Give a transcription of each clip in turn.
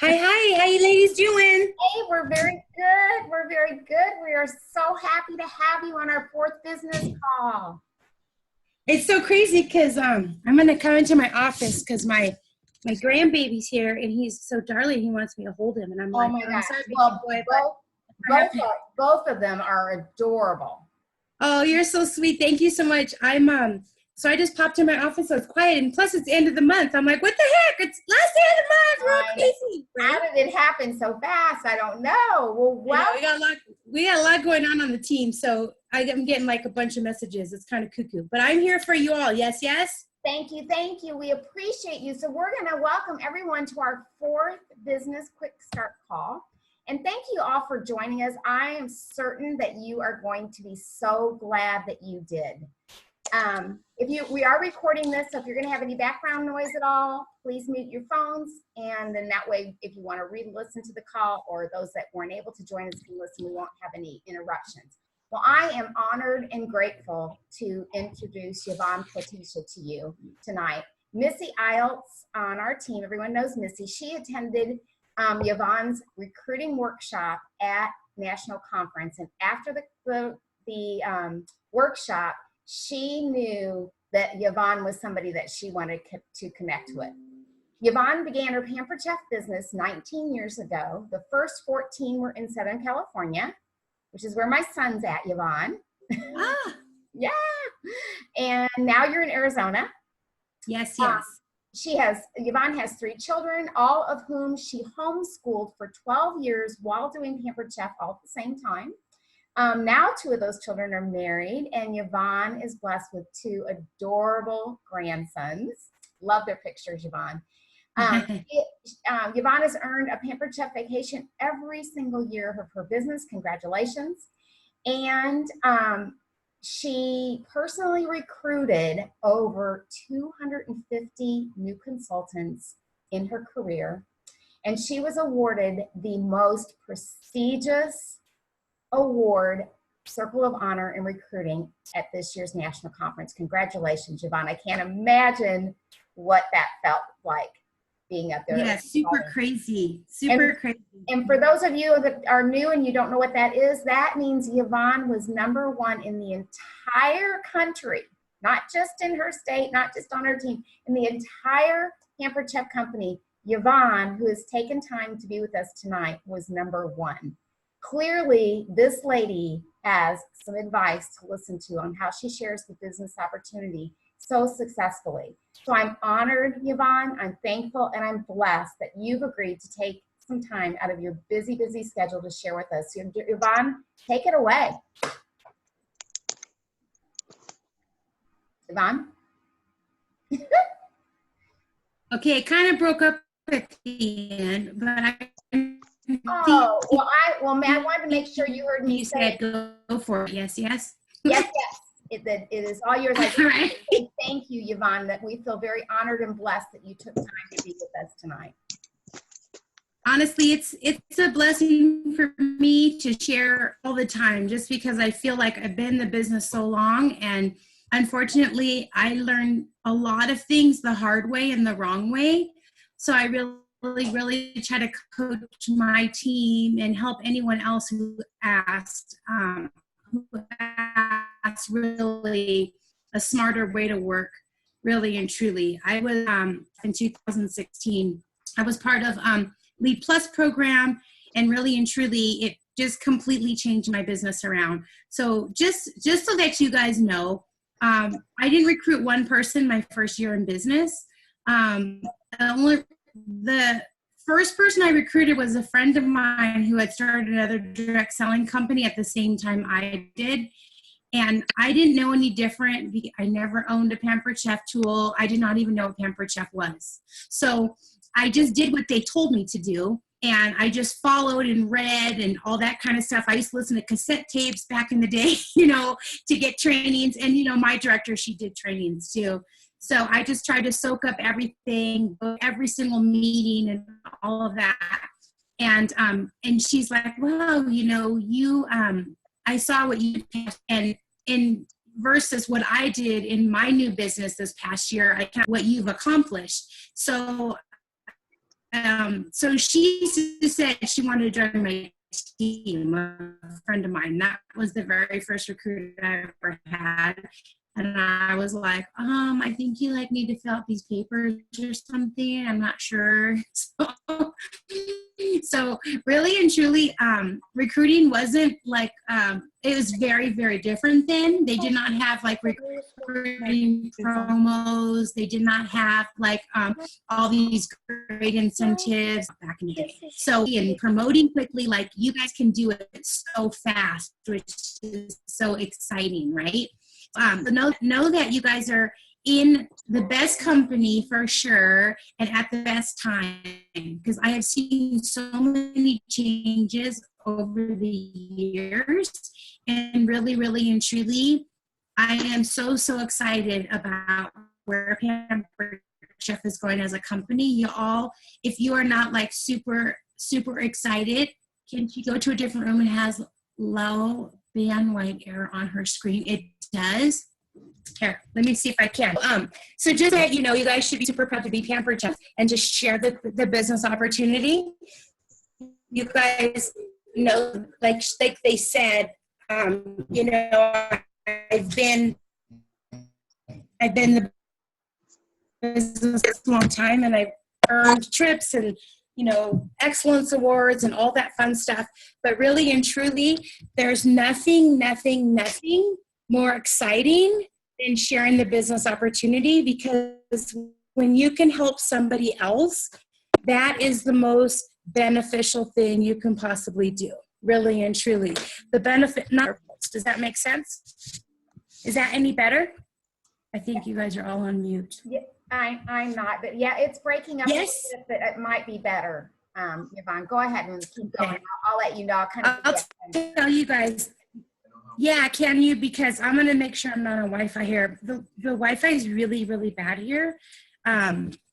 Hi, how you ladies doing? Hey, we're very good. We're very good. We are so happy to have you on our fourth business call. It's so crazy because I'm gonna come into my office because my grandbaby's here and he's so darling. He wants me to hold him, and I'm like, Oh my I'm gosh. sorry, big Well, boy, but both of them are adorable. oh, you're so sweet. Thank you so much. So I just popped in my office, so it's quiet, and plus it's the end of the month. I'm like, what the heck? It's last day of the month. We're crazy, right? How did it happen so fast? I don't know. Well, We got a lot going on the team, so I'm getting like a bunch of messages. It's kind of cuckoo, but I'm here for you all. Yes, yes. Thank you. Thank you. We appreciate you. So we're going to welcome everyone to our fourth business quick start call. And thank you all for joining us. I am certain that you are going to be so glad that you did. We are recording this, so if you're going to have any background noise at all, please mute your phones. And then that way, if you want to re-listen to the call, or those that weren't able to join us can listen, we won't have any interruptions. Well, I am honored and grateful to introduce Yvonne Platisha to you tonight. Missy Iltz on our team, everyone knows Missy. She attended Yvonne's recruiting workshop at National Conference, and after the workshop, she knew that Yvonne was somebody that she wanted to connect with. Yvonne began her Pampered Chef business 19 years ago. The first 14 were in Southern California, which is where my son's at, Yvonne. Ah. Yeah. And now you're in Arizona. Yes. Yvonne has 3 children, all of whom she homeschooled for 12 years while doing Pampered Chef all at the same time. Now 2 of those children are married, and Yvonne is blessed with 2 adorable grandsons. Love their pictures, Yvonne. Yvonne has earned a Pampered Chef vacation every single year of her business. Congratulations. And she personally recruited over 250 new consultants in her career, and she was awarded the most prestigious award, Circle of Honor in Recruiting, at this year's national conference. Congratulations, Yvonne. I can't imagine what that felt like being up there. Yeah, super crazy. Crazy. And for those of you that are new and you don't know what that is, that means Yvonne was #1 in the entire country, not just in her state, not just on her team, in the entire Pampered Chef company. Yvonne, who has taken time to be with us tonight, was #1. Clearly, this lady has some advice to listen to on how she shares the business opportunity so successfully. So I'm honored, Yvonne, I'm thankful, and I'm blessed that you've agreed to take some time out of your busy, busy schedule to share with us. So, Yvonne, take it away. Yvonne? Okay, it kind of broke up at the end, but I Oh, I wanted to make sure you heard me you say. said go for it. Yes. Yes. It is all yours. Right. Thank you, Yvonne, that we feel very honored and blessed that you took time to be with us tonight. Honestly, it's a blessing for me to share all the time, just because I feel like I've been in the business so long, and unfortunately, I learned a lot of things the hard way and the wrong way. So I really try to coach my team and help anyone else who asks really a smarter way to work, really and truly. I was in 2016, I was part of Lead Plus program, and really and truly it just completely changed my business around. So just so that you guys know, I didn't recruit one person my first year in business. The first person I recruited was a friend of mine who had started another direct selling company at the same time I did. And I didn't know any different. I never owned a Pampered Chef tool. I did not even know what Pampered Chef was. So I just did what they told me to do. And I just followed and read and all that kind of stuff. I used to listen to cassette tapes back in the day, to get trainings. And, my director, she did trainings too. So I just tried to soak up everything, every single meeting and all of that. And she's like, well, I saw what you did, and in versus what I did in my new business this past year, what you've accomplished. So So she said she wanted to join my team, a friend of mine. That was the very first recruiter I ever had. And I was like, I think you like need to fill out these papers or something. I'm not sure. So really and truly, recruiting wasn't like, it was very, very different then. They did not have like recruiting promos. They did not have like all these great incentives back in the day. So in promoting quickly, like you guys can do it so fast, which is so exciting, right? So know that you guys are in the best company for sure and at the best time, because I have seen so many changes over the years, and really, really and truly, I am so excited about where Pampered Chef is going as a company. You all, if you are not like super excited, can you go to a different room? It has low band white error on her screen. It does. Here, let me see if I can. So just that you know, you guys should be super proud to be Pampered Chef and just share the business opportunity. You guys know, like they said, you know, I've been the business a long time, and I've earned trips and, you know, excellence awards and all that fun stuff. But really and truly, there's nothing more exciting than sharing the business opportunity, because when you can help somebody else, that is the most beneficial thing you can possibly do, really and truly. The benefit, not, does that make sense? Is that any better? I think you guys are all on mute. Yeah, I'm not, but yeah, it's breaking up. Yes. A little bit, but it might be better. Yvonne, go ahed and keep going. Okay. I'll let you know. I'll tell you guys. Yeah, can you? Because I'm going to make sure I'm not on Wi-Fi here. The Wi-Fi is really, really bad here.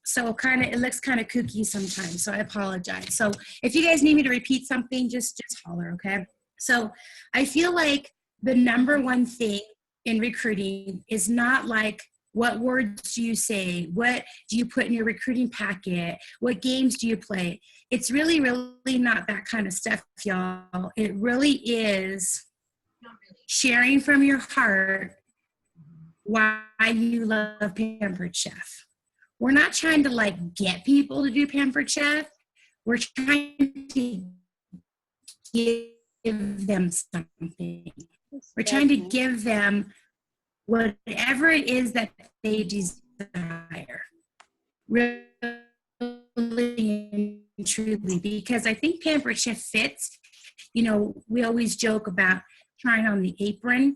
So it looks kind of kooky sometimes. So I apologize. So if you guys need me to repeat something, just holler, okay? So I feel like the number one thing in recruiting is not like, what words do you say? What do you put in your recruiting packet? What games do you play? It's really, really not that kind of stuff, y'all. It really is sharing from your heart why you love Pampered Chef. We're not trying to like get people to do Pampered Chef. We're trying to give them something. We're trying to give them whatever it is that they desire. Really and truly, because I think Pampered Chef fits. You know, we always joke about trying on the apron,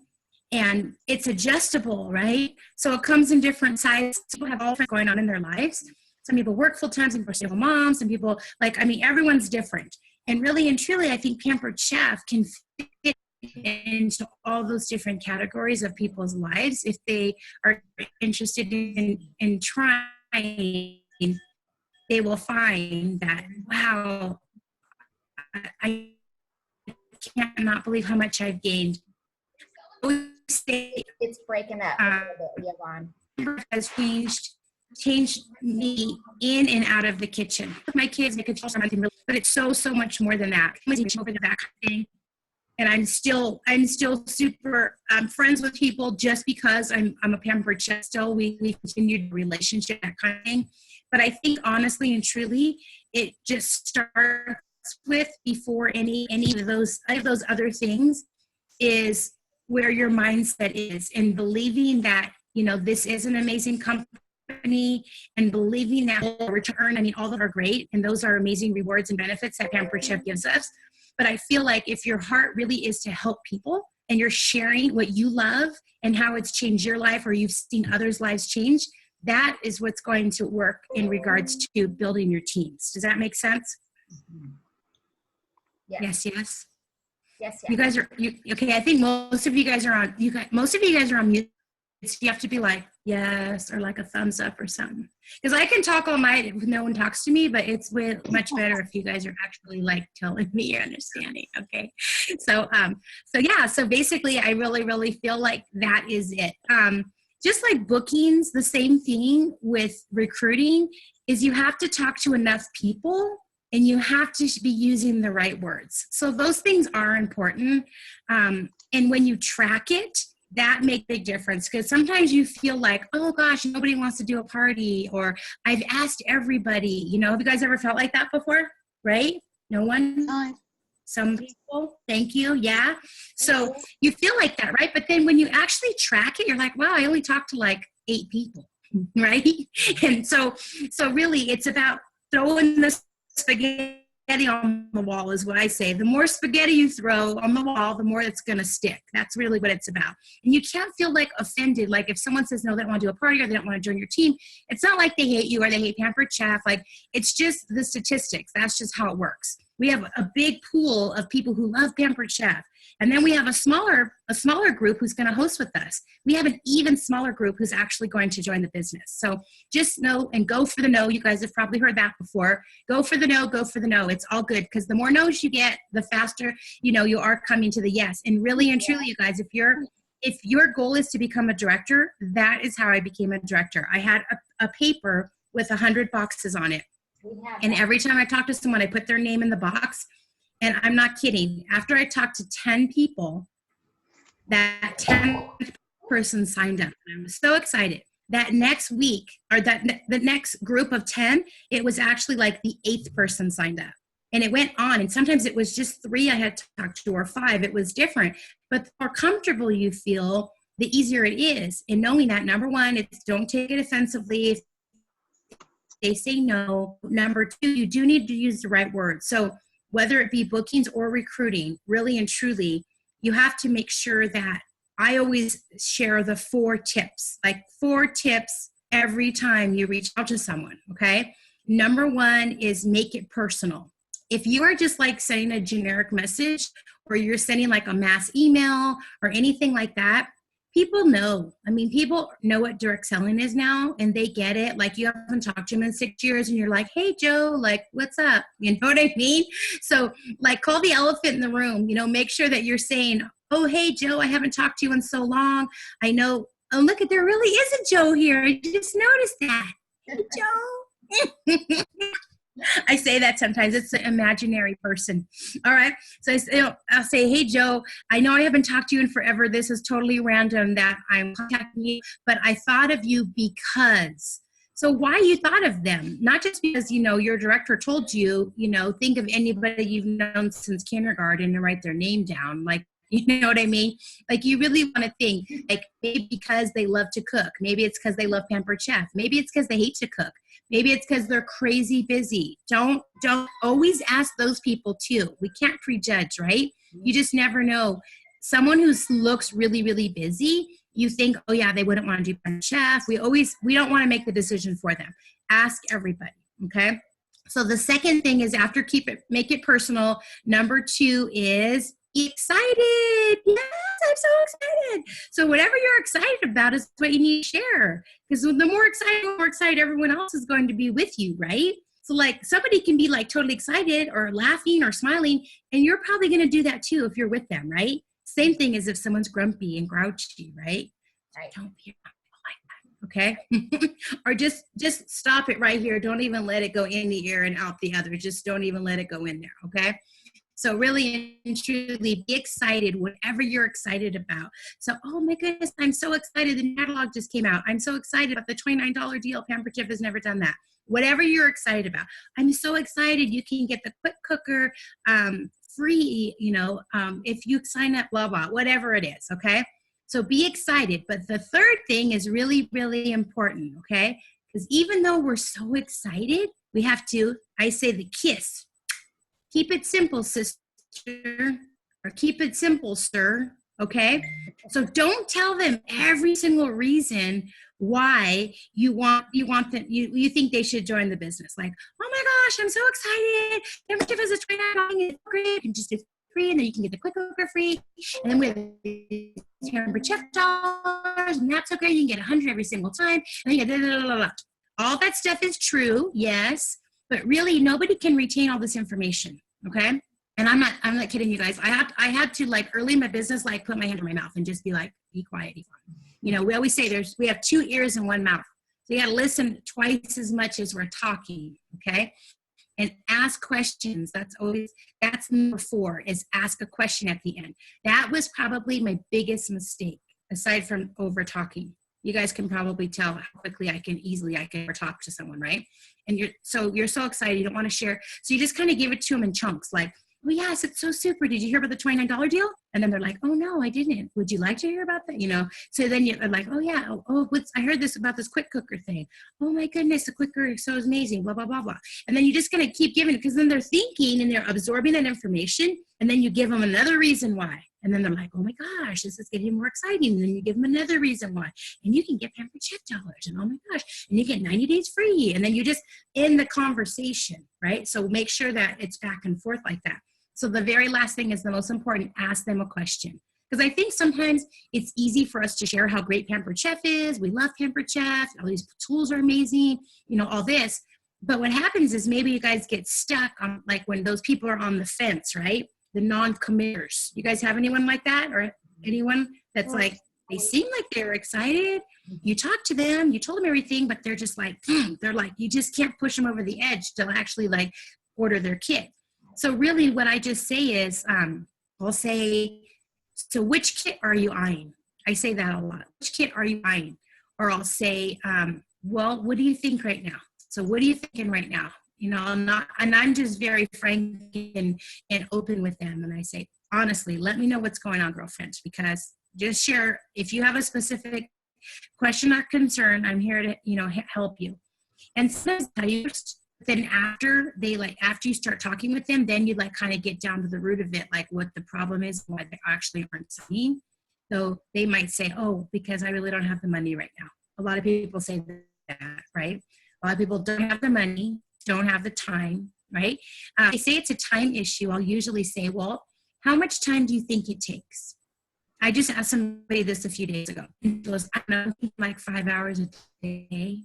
and it's adjustable, right? So it comes in different sizes. People have all going on in their lives. Some people work full time, some people are single moms, some people everyone's different. And really and truly, I think Pampered Chef can fit into all those different categories of people's lives if they are interested in trying. They will find that, wow, I cannot believe how much I've gained. It's breaking up a little bit, Yvonne. Has changed me in and out of the kitchen. My kids, they could tell something, but it's so much more than that. Over the back thing. And I'm still super friends with people just because I'm a Pampered Chef still. We continue the relationship, that kind of thing. But I think honestly and truly, it just starts with, before any of those other things, is where your mindset is, and believing that, you know, this is an amazing company, and believing that return, I mean, all of them are great, and those are amazing rewards and benefits that Pampered Chef gives us. But I feel like if your heart really is to help people, and you're sharing what you love and how it's changed your life, or you've seen others' lives change, that is what's going to work in regards to building your teams. Does that make sense? Yes. Yes. Yes. You guys are okay. I think most of you guys are on mute. So you have to be like yes, or like a thumbs up or something. Because I can talk all night if no one talks to me, but it's much better if you guys are actually like telling me you're understanding. Okay. So yeah. So basically, I really feel like that is it. just like bookings, the same thing with recruiting is you have to talk to enough people and you have to be using the right words. So those things are important. And when you track it, that makes a big difference, because sometimes you feel like, oh gosh, nobody wants to do a party, or I've asked everybody. You know, have you guys ever felt like that before? Right? No one? Some people. Thank you. Yeah. So you feel like that, right? But then when you actually track it, you're like, wow, I only talked to like 8 people, right? And so really it's about throwing the spaghetti on the wall is what I say. The more spaghetti you throw on the wall, the more it's going to stick. That's really what it's about. And you can't feel like offended. Like if someone says, no, they don't want to do a party or they don't want to join your team, it's not like they hate you or they hate Pampered Chef. Like it's just the statistics. That's just how it works. We have a big pool of people who love Pampered Chef. And then we have a smaller group who's going to host with us. We have an even smaller group who's actually going to join the business. So just know and go for the no. You guys have probably heard that before. Go for the no, go for the no. It's all good, because the more no's you get, the faster, you know, you are coming to the yes. And really and truly, you guys, if your goal is to become a director, that is how I became a director. I had a paper with 100 boxes on it. And every time I talked to someone, I put their name in the box. And I'm not kidding. After I talked to 10 people, that 10th person signed up. And I was so excited. That next week, or the next group of 10, it was actually like the 8th person signed up. And it went on. And sometimes it was just 3 I had to talk to, or 5. It was different. But the more comfortable you feel, the easier it is. And knowing that, number one, it's don't take it offensively. If they say no. Number 2, you do need to use the right words. So whether it be bookings or recruiting, really and truly, you have to make sure that I always share the 4 tips, like 4 tips every time you reach out to someone, okay? Number 1 is make it personal. If you are just like sending a generic message, or you're sending like a mass email or anything like that, people know. I mean, people know what direct selling is now, and they get it. Like you haven't talked to them in 6 years and you're like, hey, Joe, like, what's up? You know what I mean? So like call the elephant in the room, you know, make sure that you're saying, oh, hey, Joe, I haven't talked to you in so long. I know, oh, look, there really is a Joe here. I just noticed that. Hey, Joe. I say that sometimes. It's an imaginary person. All right. So I'll say, hey, Joe, I know I haven't talked to you in forever. This is totally random that I'm contacting you, but I thought of you because. So why you thought of them? Not just because, you know, your director told you, you know, think of anybody you've known since kindergarten and write their name down. Like, you know what I mean? Like you really want to think, like maybe because they love to cook. Maybe it's because they love Pampered Chef. Maybe it's because they hate to cook. Maybe it's because they're crazy busy. Don't always ask those people too. We can't prejudge, right? You just never know. Someone who looks really, really busy, you think, oh yeah, they wouldn't want to do Pampered Chef. We don't want to make the decision for them. Ask everybody, okay? So the second thing is make it personal. Number 2 is excited. Yes, I'm so excited. So whatever you're excited about is what you need to share. Because the more excited everyone else is going to be with you, right? So like somebody can be like totally excited or laughing or smiling, and you're probably going to do that too if you're with them, right? Same thing as if someone's grumpy and grouchy, right? Don't be like that, okay? Or just stop it right here. Don't even let it go in the ear and out the other. Just don't even let it go in there, okay? So really and truly be excited, whatever you're excited about. So, oh my goodness, I'm so excited. The catalog just came out. I'm so excited about the $29 deal. Pampered Chef has never done that. Whatever you're excited about. I'm so excited you can get the quick cooker free, you know, if you sign up, blah, blah, whatever it is, okay? So be excited. But the third thing is really, really important, okay? Because even though we're so excited, we have to, I say the kiss. Keep it simple, sister, or keep it simple, sir, okay? So don't tell them every single reason why you think they should join the business. Like, oh my gosh, I'm so excited. Pampered Chef has a $29, it's great. You can just do free, and then you can get the quick cooker free. And then we have Pampered Chef dollars, and that's okay. You can get 100 every single time. And then you get blah, blah, blah, blah. All that stuff is true, yes, but really nobody can retain all this information. Okay. And I'm not kidding you guys. I had to like early in my business, like put my hand in my mouth and just be like, be quiet, Yvonne. You know, we always say we have 2 ears and 1 mouth. So you got to listen twice as much as we're talking, okay? And ask questions. That's number 4, is ask a question at the end. That was probably my biggest mistake, aside from over talking. You guys can probably tell how quickly I can talk to someone, right? And you're so excited, you don't want to share. So you just kind of give it to them in chunks, like, oh yes, it's so super. Did you hear about the $29 deal? And then they're like, oh no, I didn't. Would you like to hear about that? You know, so then you're like, oh yeah, I heard this about this quick cooker thing. Oh my goodness, the quick cooker is so amazing, blah, blah, blah, blah. And then you just gonna keep giving it, because then they're thinking and they're absorbing that information, and then you give them another reason why. And then they're like, oh my gosh, this is getting more exciting. And then you give them another reason why. And you can get pampered chef dollars, and oh my gosh, and you get 90 days free. And then you just end the conversation, right? So make sure that it's back and forth like that. So the very last thing is the most important: ask them a question. Because I think sometimes it's easy for us to share how great Pampered Chef is. We love Pampered Chef. All these tools are amazing, you know, all this. But what happens is maybe you guys get stuck on, like, when those people are on the fence, right? The non-committers. You guys have anyone like that, or anyone that's like, they seem like they're excited. You talk to them, you told them everything, but they're just like, they're like, you just can't push them over the edge to actually like order their kit. So really what I just say is, I'll say, so which kit are you eyeing? I say that a lot. Which kit are you eyeing? Or I'll say, well, what do you think right now? So what are you thinking right now? You know, I'm just very frank and open with them. And I say, honestly, let me know what's going on, girlfriend, because just share. If you have a specific question or concern, I'm here to, you know, help you. And sometimes tell you, then after you start talking with them, then you like kind of get down to the root of it, like what the problem is, why they actually aren't signing. So they might say, oh, because I really don't have the money right now. A lot of people say that, right? A lot of people don't have the money, don't have the time, right? They say it's a time issue. I'll usually say, well, how much time do you think it takes? I just asked somebody this a few days ago. It goes, I don't know, like 5 hours a day.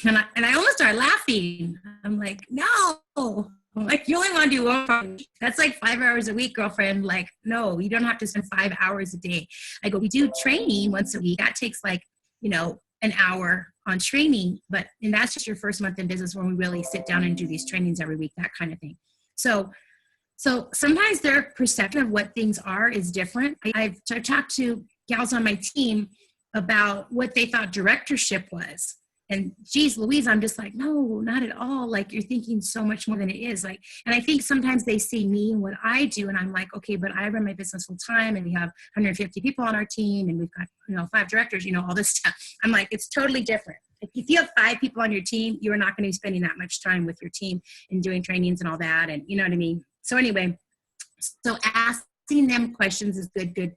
And I almost started laughing. I'm like, no. I'm like, you only want to do one project. That's like 5 hours a week, girlfriend. Like, no, you don't have to spend 5 hours a day. I go, we do training once a week. That takes like, you know, an hour on training. And that's just your first month in business when we really sit down and do these trainings every week, that kind of thing. So sometimes their perception of what things are is different. I've talked to gals on my team about what they thought directorship was. And geez Louise, I'm just like, no, not at all. Like, you're thinking so much more than it is. Like, and I think sometimes they see me and what I do, and I'm like, okay, but I run my business full time, and we have 150 people on our team, and we've got, you know, 5 directors, you know, all this stuff. I'm like, it's totally different. If you have 5 people on your team, you're not going to be spending that much time with your team and doing trainings and all that. And you know what I mean? So anyway, so asking them questions is good.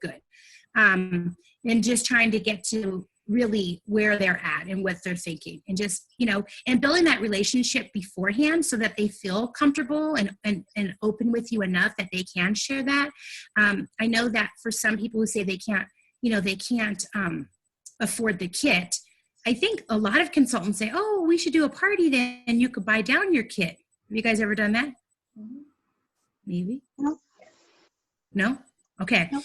And just trying to get to really where they're at and what they're thinking, and just, you know, and building that relationship beforehand so that they feel comfortable and open with you enough that they can share that. I know that for some people who say they can't afford the kit, I think a lot of consultants say, oh, we should do a party then, and you could buy down your kit. Have you guys ever done that? Mm-hmm. Maybe? No? Okay. No.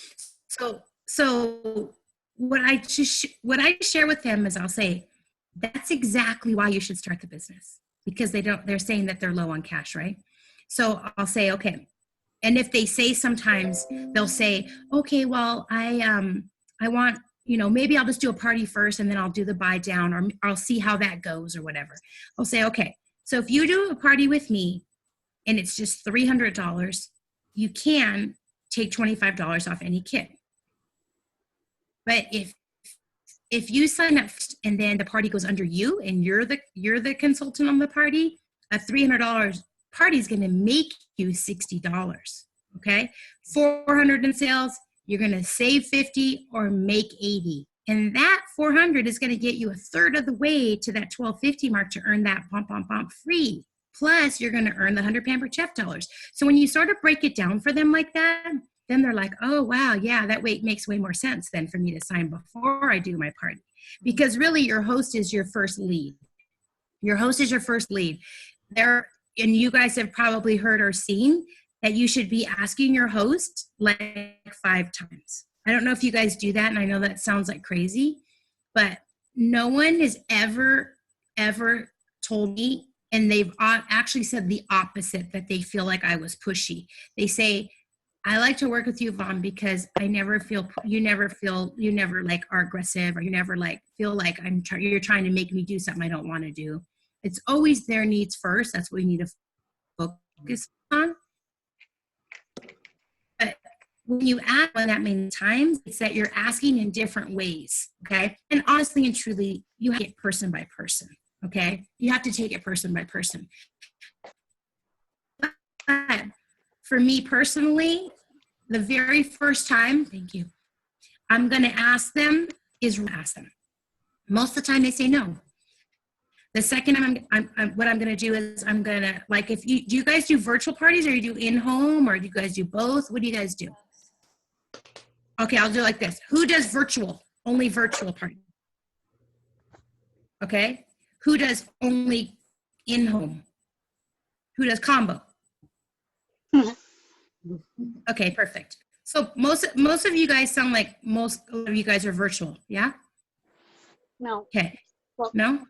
So what I share with them is, I'll say, that's exactly why you should start the business, because they're saying that they're low on cash, right? So I'll say, okay. And if they say, sometimes they'll say, okay, well, I want, you know, maybe I'll just do a party first and then I'll do the buy down, or I'll see how that goes or whatever. I'll say, okay, so if you do a party with me and it's just $300, you can take $25 off any kit. But if you sign up and then the party goes under you and you're the consultant on the party, a $300 party is going to make you $60. Okay, $400 in sales, you're going to save $50 or make $80, and that $400 is going to get you a third of the way to that $12.50 mark to earn that bump free. Plus, you're going to earn the 100 Pampered Chef dollars. So when you sort of break it down for them like that, then they're like, oh, wow, yeah, that makes way more sense than for me to sign before I do my party. Because really, your host is your first lead. Your host is your first lead. And you guys have probably heard or seen that you should be asking your host like 5 times. I don't know if you guys do that, and I know that sounds like crazy, but no one has ever told me, and they've actually said the opposite, that they feel like I was pushy. They say, I like to work with you, Yvonne, because you never like are aggressive, or you never like feel like you're trying to make me do something I don't want to do. It's always their needs first. That's what we need to focus on. But when you ask one that many times, it's that you're asking in different ways, okay? And honestly and truly, you have to take it person by person, okay? You have to take it person by person. But for me personally, the very first time, thank you, I'm going to ask them. Most of the time they say no. The second time what I'm going to do is I'm going to, like, do you guys do virtual parties, or you do in-home, or do you guys do both? What do you guys do? Okay, I'll do it like this. Who does virtual? Only virtual party. Okay. Who does only in-home? Who does combo? Okay, perfect. So most of you guys sound like most of you guys are virtual, yeah? No. Okay. No?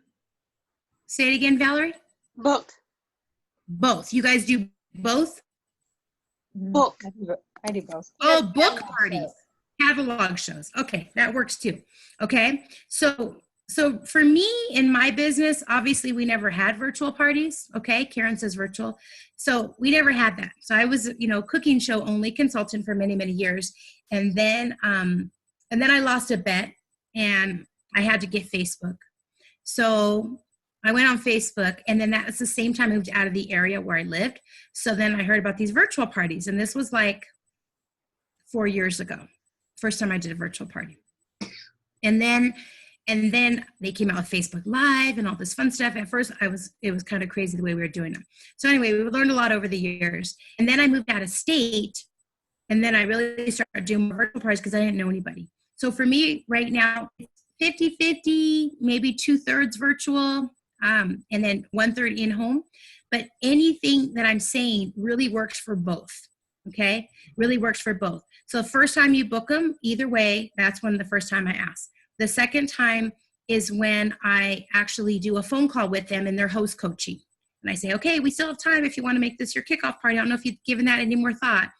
Say it again, Valerie. Book. Both. You guys do both? Book. I do both. Oh, book parties. Catalog shows. Okay, that works too. Okay, so for me in my business, obviously we never had virtual parties. Okay, Karen says virtual, so we never had that. So I was, cooking show only consultant for many years, and then I lost a bet, and I had to get Facebook. So I went on Facebook, and then that was the same time I moved out of the area where I lived. So then I heard about these virtual parties, and this was like 4 years ago. First time I did a virtual party. And then they came out with Facebook Live and all this fun stuff. At first, it was kind of crazy the way we were doing them. So anyway, we learned a lot over the years. And then I moved out of state, and then I really started doing virtual parties because I didn't know anybody. So for me right now, it's 50-50, maybe 2/3 virtual, and then 1/3 in-home. But anything that I'm saying really works for both. Okay, really works for both. So the first time you book them, either way, that's when the first time I ask. The second time is when I actually do a phone call with them and their host coaching. And I say, okay, we still have time if you want to make this your kickoff party. I don't know if you've given that any more thought.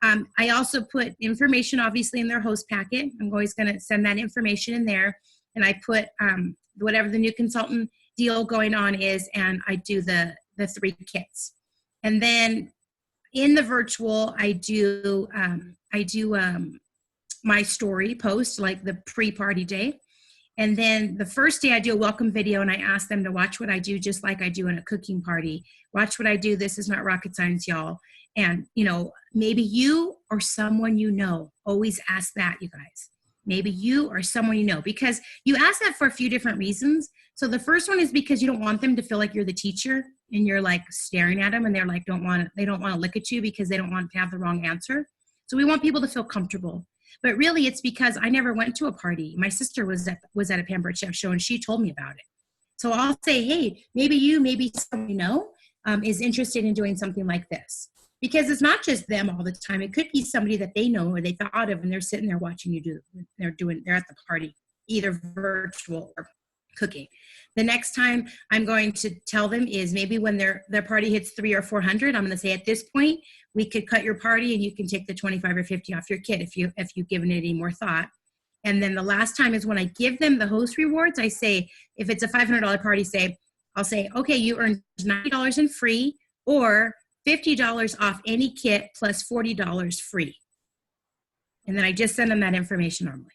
I also put information, obviously, in their host packet. I'm always going to send that information in there. And I put whatever the new consultant deal going on is, and I do the 3 kits. And then in the virtual, I do my story post, like the pre-party day. And then the first day I do a welcome video, and I ask them to watch what I do, just like I do in a cooking party. Watch what I do. This is not rocket science, y'all. And, maybe you or someone always ask that, you guys. Maybe you or someone because you ask that for a few different reasons. So the first one is because you don't want them to feel like you're the teacher and you're like staring at them, and they're like, they don't want to look at you because they don't want to have the wrong answer. So we want people to feel comfortable. But really it's because I never went to a party. My sister was at a Pampered Chef show, and she told me about it. So I'll say, hey, maybe someone is interested in doing something like this. Because it's not just them all the time. It could be somebody that they know or they thought of, and they're sitting there watching you do. They're at the party, either virtual or cooking. The next time I'm going to tell them is maybe when their party hits 300 or 400, I'm going to say, at this point, we could cut your party and you can take the 25 or 50 off your kit if you've given it any more thought. And then the last time is when I give them the host rewards. I say, if it's a $500 party, I'll say, okay, you earned $90 in free, or $50 off any kit plus $40 free. And then I just send them that information normally.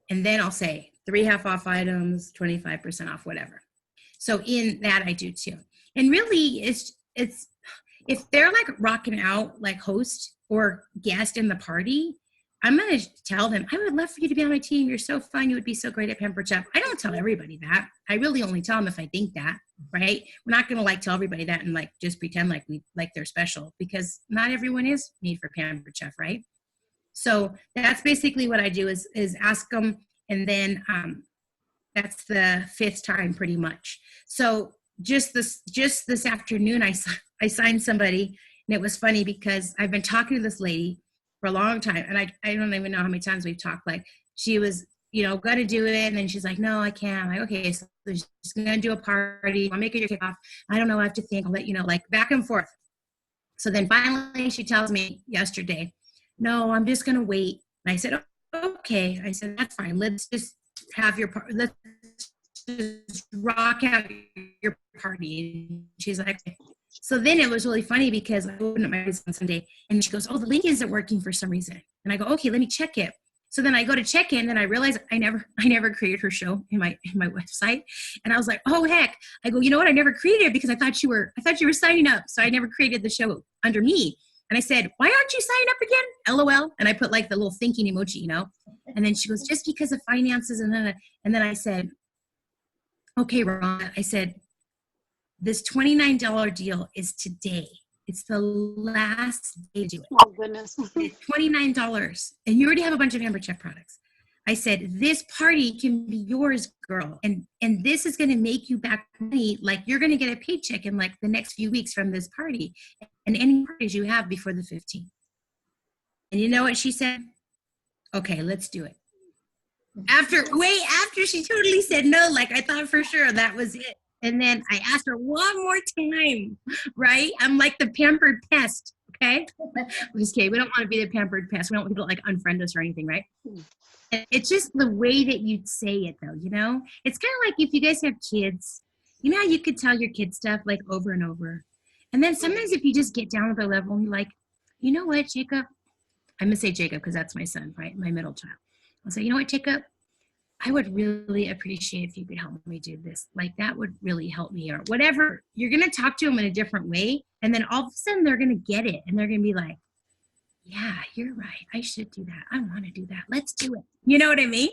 And then I'll say 3 half off items, 25% off, whatever. So in that I do too. And really it's if they're like rocking out like host or guest in the party, I'm going to tell them, I would love for you to be on my team. You're so fun. You would be so great at Pampered Chef. I don't tell everybody that. I really only tell them if I think that, right? We're not going to tell everybody that and just pretend like they're special, because not everyone is made for Pampered Chef, right? So that's basically what I do is ask them. And then that's the 5th time pretty much. So just this afternoon, I signed somebody, and it was funny because I've been talking to this lady for a long time, and I don't even know how many times we've talked. Like, she was gonna do it. And then she's like, no, I can't. I'm like, okay, so she's gonna do a party. I'll make it your kickoff. I don't know. I have to think. I'll let you know, like back and forth. So then finally she tells me yesterday, no, I'm just gonna wait. And I said, okay. I said, that's fine. Let's just have let's just rock out your party. And she's like, okay. So then it was really funny because I opened up my business on Sunday and she goes, oh, the link isn't working for some reason. And I go, okay, let me check it. So then I go to check in and I realize I never created her show in my website. And I was like, oh heck. I go, you know what? I never created it because I thought you were signing up. So I never created the show under me. And I said, why aren't you signing up again? LOL. And I put like the little thinking emoji, And then she goes, just because of finances. And then I said, okay, Ron. I said, this $29 deal is today. It's the last day to do it. Oh, goodness. It's $29. And you already have a bunch of Amber Chef products. I said, this party can be yours, girl. And this is going to make you back money. Like you're going to get a paycheck in like the next few weeks from this party and any parties you have before the 15th. And you know what she said? Okay, let's do it. After she totally said no, like I thought for sure that was it. And then I asked her one more time, right? I'm like the pampered pest, okay? I'm just kidding. We don't want to be the pampered pest. We don't want people to like unfriend us or anything, right? It's just the way that you say it though, It's kind of like if you guys have kids, how you could tell your kids stuff like over and over. And then sometimes if you just get down to their level and you're like, you know what, Jacob? I'm going to say Jacob because that's my son, right? My middle child. I'll say, you know what, Jacob? I would really appreciate if you could help me do this. Like that would really help me or whatever. You're going to talk to them in a different way. And then all of a sudden they're going to get it. And they're going to be like, yeah, you're right. I should do that. I want to do that. Let's do it. You know what I mean?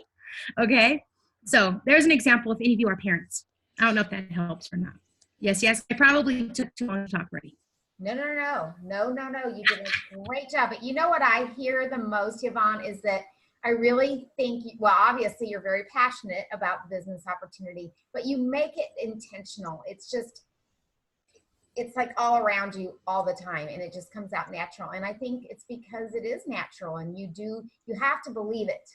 Okay. So there's an example if any of you are parents. I don't know if that helps or not. Yes. I probably took too long to talk already. No. You did a great job. But you know what I hear the most, Yvonne, is that I really think, well, obviously you're very passionate about business opportunity, but you make it intentional. It's like all around you all the time and it just comes out natural. And I think it's because it is natural and you have to believe it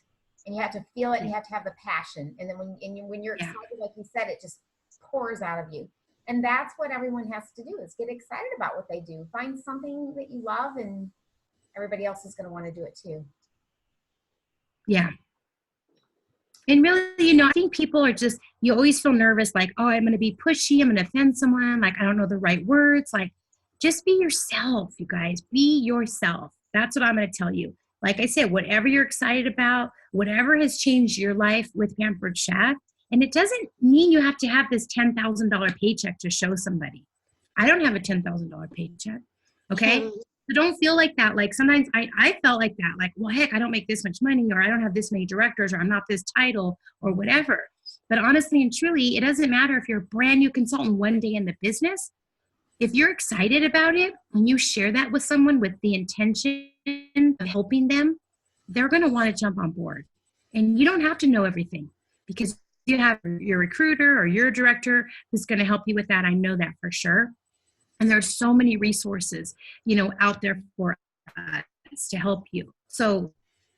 and you have to feel it and you have to have the passion. And then when you're excited, like you said, it just pours out of you. And that's what everyone has to do is get excited about what they do. Find something that you love and everybody else is going to want to do it too. Yeah. And really, I think people are just, you always feel nervous, like, oh, I'm going to be pushy. I'm going to offend someone. Like, I don't know the right words. Like, just be yourself, you guys. Be yourself. That's what I'm going to tell you. Like I said, whatever you're excited about, whatever has changed your life with Pampered Chef, and it doesn't mean you have to have this $10,000 paycheck to show somebody. I don't have a $10,000 paycheck. Okay. So don't feel like that. Like sometimes I felt like that. Like, well, heck, I don't make this much money or I don't have this many directors or I'm not this title or whatever. But honestly and truly, it doesn't matter if you're a brand new consultant one day in the business. If you're excited about it and you share that with someone with the intention of helping them, they're going to want to jump on board. And you don't have to know everything because you have your recruiter or your director who's going to help you with that. I know that for sure. And there's so many resources, out there for us to help you. So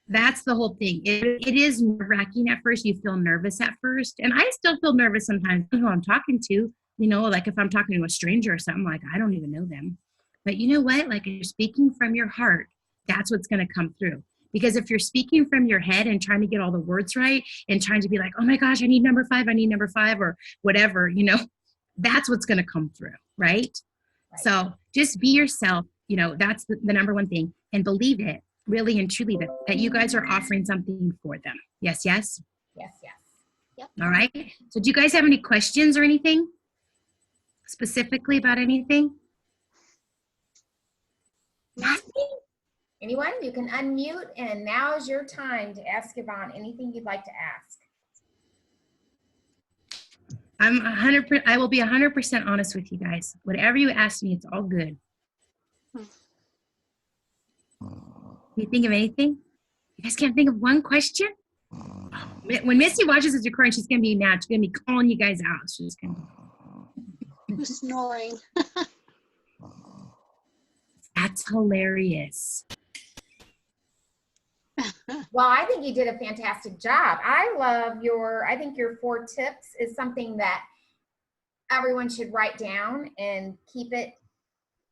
that's the whole thing. It is nerve-wracking at first. You feel nervous at first. And I still feel nervous sometimes who I'm talking to, like if I'm talking to a stranger or something, like I don't even know them. But you know what? Like if you're speaking from your heart, that's what's going to come through. Because if you're speaking from your head and trying to get all the words right and trying to be like, oh my gosh, I need number 5 or whatever, that's what's going to come through, right? So just be yourself. That's the number one thing. And believe it, really and truly, that you guys are offering something for them. Yes. Yes. Yep. All right. So do you guys have any questions or anything specifically about anything? Nothing? Anyone? You can unmute and now is your time to ask Yvonne anything you'd like to ask. I will be 100% honest with you guys. Whatever you ask me, it's all good. Do you think of anything? You guys can't think of one question? When Misty watches this recording, she's going to be mad. She's going to be calling you guys out. She's going to Who's snoring? That's hilarious. Well, I think you did a fantastic job. I think your 4 tips is something that everyone should write down and keep it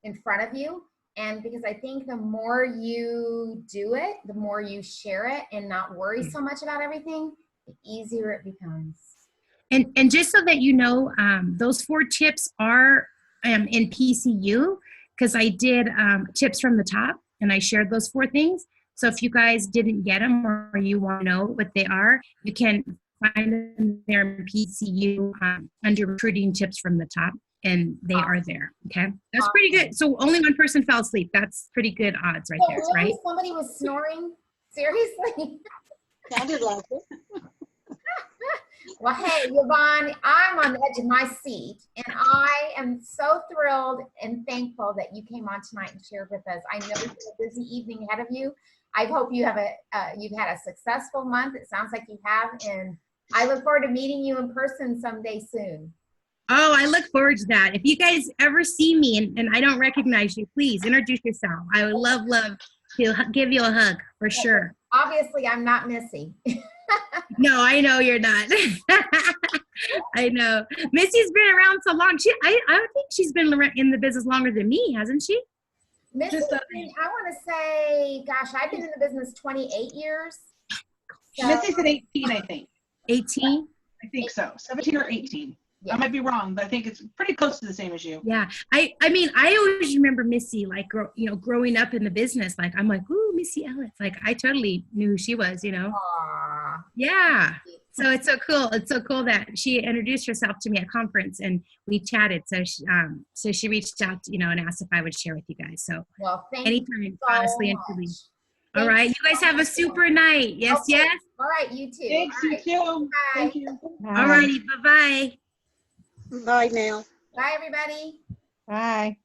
in front of you. And because I think the more you do it, the more you share it and not worry so much about everything, the easier it becomes. And just so that you know, those 4 tips are in PCU, because I did tips from the top and I shared those 4 things. So if you guys didn't get them or you want to know what they are, you can find them there in PCU under recruiting tips from the top, and they are there. Okay, that's pretty good. So only 1 person fell asleep. That's pretty good odds right there, really? right? Somebody was snoring? Seriously? Sounded like it. Well, hey, Yvonne, I'm on the edge of my seat, and I am so thrilled and thankful that you came on tonight and shared with us. I know you have a busy evening ahead of you. I hope you have you've had a successful month. It sounds like you have, and I look forward to meeting you in person someday soon. Oh, I look forward to that. If you guys ever see me and I don't recognize you, please introduce yourself. I would love to give you a hug for sure. Obviously, I'm not Missy. No, I know you're not. I know. Missy's been around so long. I think she's been in the business longer than me, hasn't she? Missy, I want to say, gosh, I've been in the business 28 years. So, Missy's at 18, I think. 18? I think so. 17 or 18. Yeah. I might be wrong, but I think it's pretty close to the same as you. Yeah. I mean, I always remember Missy, like, growing up in the business. Like, I'm like, ooh, Missy Ellis. Like, I totally knew who she was, Aw. Yeah. So it's so cool. It's so cool that she introduced herself to me at a conference and we chatted. So she reached out, and asked if I would share with you guys. So Well, thank anytime, you so honestly and much. truly. Thank All right. you You guys so have a much. super night. Yes, Okay. yes. All right, you too. Thanks, All you right. too. Bye. Thank you. All righty. Bye-bye. Bye now. Bye, everybody. Bye.